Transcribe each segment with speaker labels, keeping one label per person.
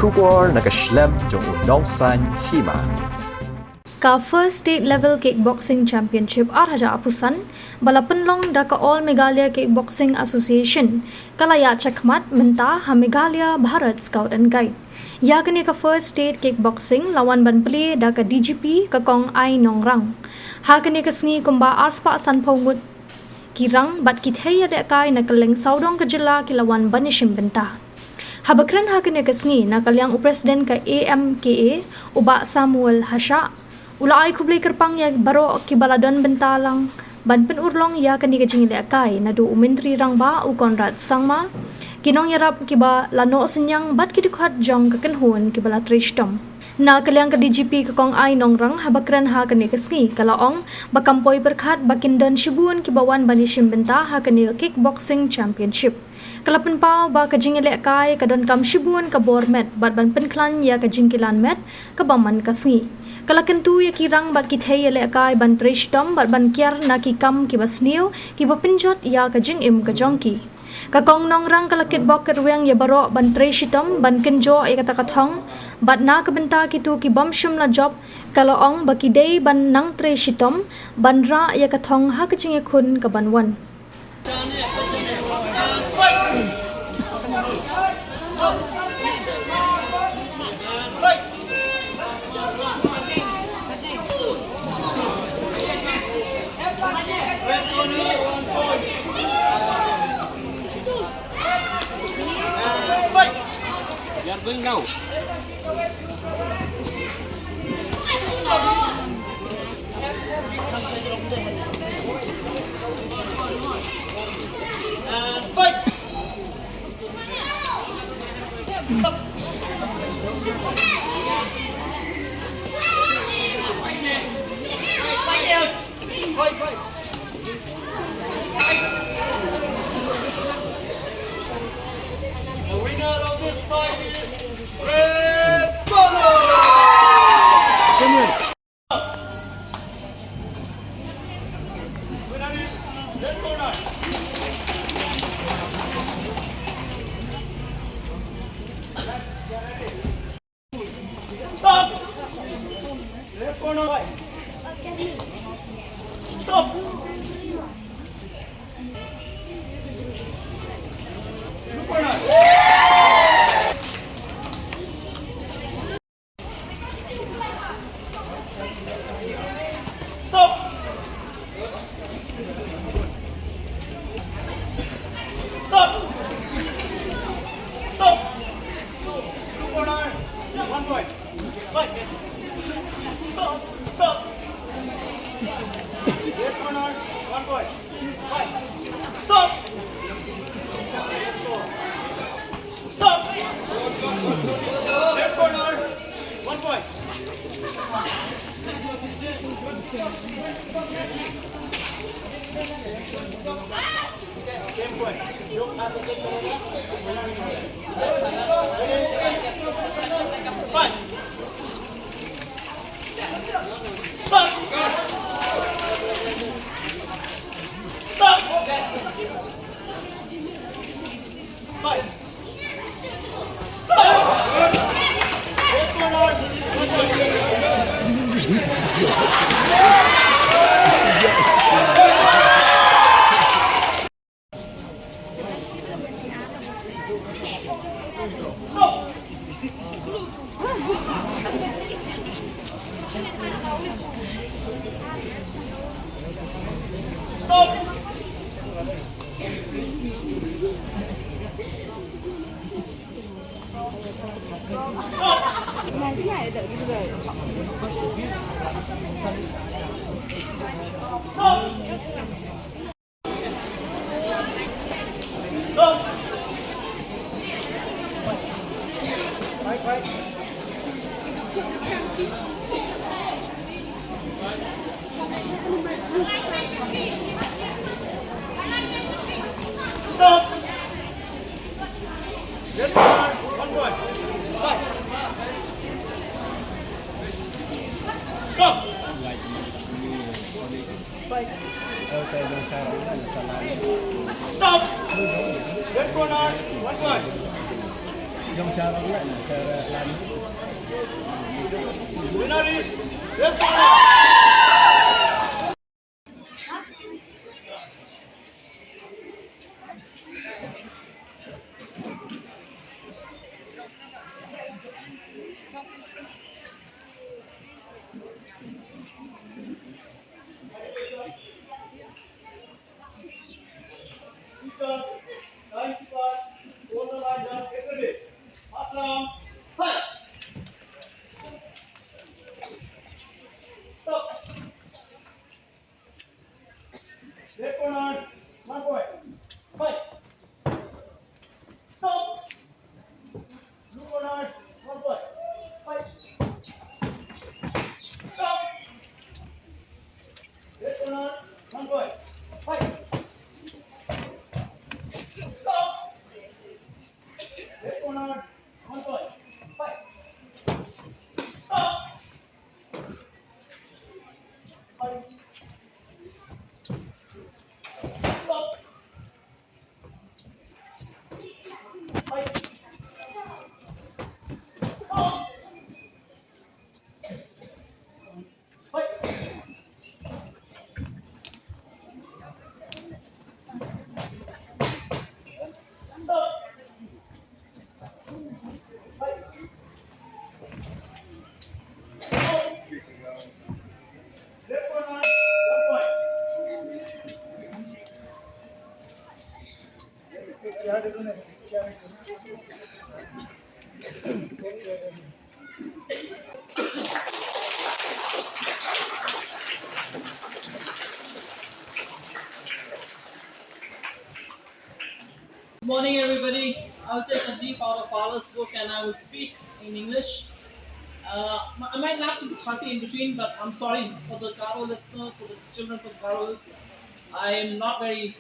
Speaker 1: Shubor nakaslem jong unongsan Hima.
Speaker 2: Ka first state level kickboxing championship arhaja apusan balapenlong da ka All Meghalaya Kickboxing Association kalaya chakmat Bynta ha Meghalaya Bharat Scout and Guide. Ya kini ka first state kickboxing lawan ban peli da ka DGP ka kong ai nongrang. Ha kini ka sngi kumba arspa san paungut kirang bat kithaya de kai na kaleng saudong ka jila kilawan ban Shim Bynta. Habakran ha kini ka sngi na kalyang upresiden ka AMKA uba Samuel Hasha. Ulay kublay kerpang ya baro kibaladon bentalang ban penurlong ya kani kajing akai na du umintri rang ba u Konrad sangma kinong yarap kiba lano senyang bat kidukhat jong kakenhun kibala trishtom na kalyang ka DGP ka kong ai nongrang habakran ha kani kasngi kalaong bakampoy berkhat bakindon shibun kibawan bani Shim Bynta ha kani kickboxing championship kalapan pau ba kajing akai kadon kam shibun ka bormet bat ban penklan ya kajing kilan met kabaman kasngi kalakan tu ya kirang bat kithei le kai ban trishtom bat ban kiar na ki kam ki basniu ki bapinjot ya ka jing im ka jongki ka kong nongrang kalakit bok kerweng ya baro ban trishtom ban kenjo e kata kathong bat na ka benta ki tu ki bomshum la job kalaong bakidei ban nang trishtom ban ra ya kathong ha ka jing khun ka banwan
Speaker 3: Going now. And fight. Fight. The winner of this fight is Red Bull! Winner is Red Corner. Stop! Red Corner. Stop! Blue Corner. Stop! Stop! Stop! Blue corner, 1 point. Fight. Stop! Red corner, 1 point. Fight. Stop! Stop! Red corner, 1 point. Same point. Fight. Stop. Stop. Fight. Stop. Red corner. Stop! Stop! Red corner, 1 point. Fight. Stop! Fight. Stop! Red corner, 1 point.
Speaker 4: Yung cara pula na, cara lari.
Speaker 3: Winner is red corner. Because line keepers, hold the line up, get ready. Last round, fight. Stop. Red corner, 1 point. Fight. Stop. Blue corner, 1 point. Fight. Stop. Red corner, 1 point. Fight. Stop. Red corner, 1 point. Fight. Stop. Fight. Stop. Fight. Stop. Fight. Stop. Fight. Stop. Red corner, 1 point.
Speaker 5: Good morning, everybody. I'll take a leaf out of Father's book and I will speak in English. I might lapse into Khasi in between, but I'm sorry for the Garo listeners, for the children from Garos. I am not very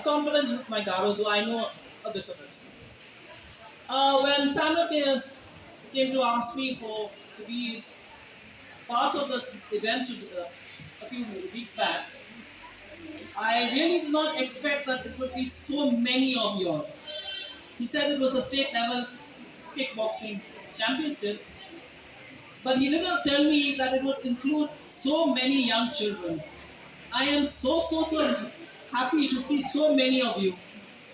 Speaker 5: confident with my Garo, though I know a bit of it. When Samuel came to ask me to be part of this event a few weeks back, I really did not expect that it would be so many of you all. He said it was a state level kickboxing championships, but he did not tell me that it would include so many young children. I am so happy to see so many of you,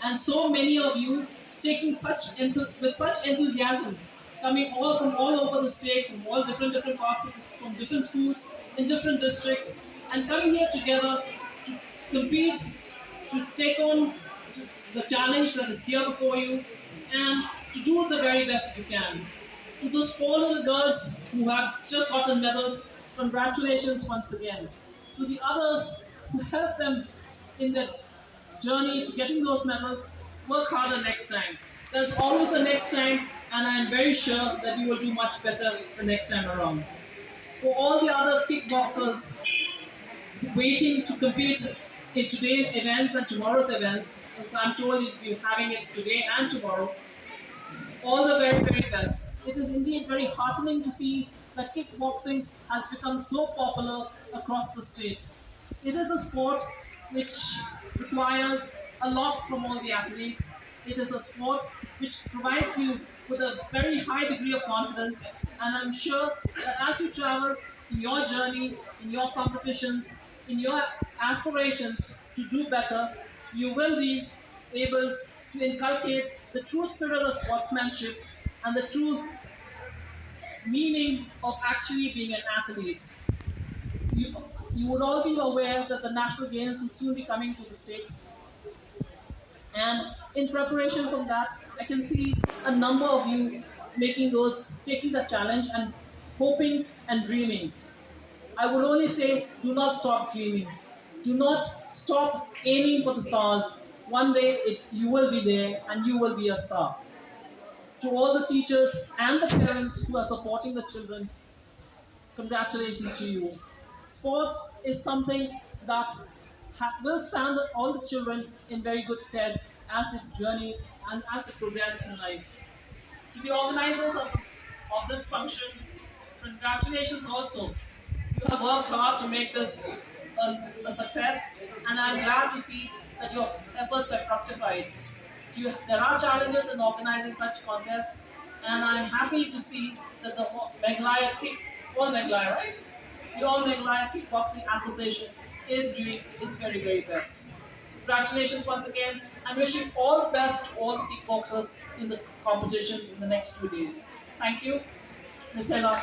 Speaker 5: and so many of you taking with such enthusiasm, coming all from all over the state, from all different parts of this, from different schools in different districts, and coming here together to compete, to take on the challenge that is here before you, and to do the very best you can. To those four little girls who have just gotten medals, congratulations once again. To the others who helped them in their journey to getting those medals, work harder next time. There's always a next time, and I'm very sure that you will do much better the next time around. For all the other kickboxers waiting to compete in today's events and tomorrow's events, as I'm told you'll be having it today and tomorrow, all the very best. It is indeed very heartening to see that kickboxing has become so popular across the state. It is a sport which requires a lot from all the athletes. It is a sport which provides you with a very high degree of confidence, and I'm sure that as you travel in your journey, in your competitions, in your aspirations to do better, you will be able to inculcate the true spirit of sportsmanship and the true meaning of actually being an athlete. You, you would all be aware that the national games will soon be coming to the state. And in preparation from that, I can see a number of you taking the challenge and hoping and dreaming. I would only say, do not stop dreaming. Do not stop aiming for the stars. One day you will be there and you will be a star. To all the teachers and the parents who are supporting the children, congratulations to you. Sports is something that will stand all the children in very good stead as they journey and as they progress in life. To the organizers of this function, congratulations also. You have worked hard to make this a success, and I'm glad to see that your efforts have fructified. There are challenges in organizing such contests, and I'm happy to see that the All Meghalaya, right? The All Meghalaya Kickboxing Association is doing its very, very best. Congratulations once again, and wishing all the best to all the kickboxers in the competitions in the next 2 days. Thank you. Nitela,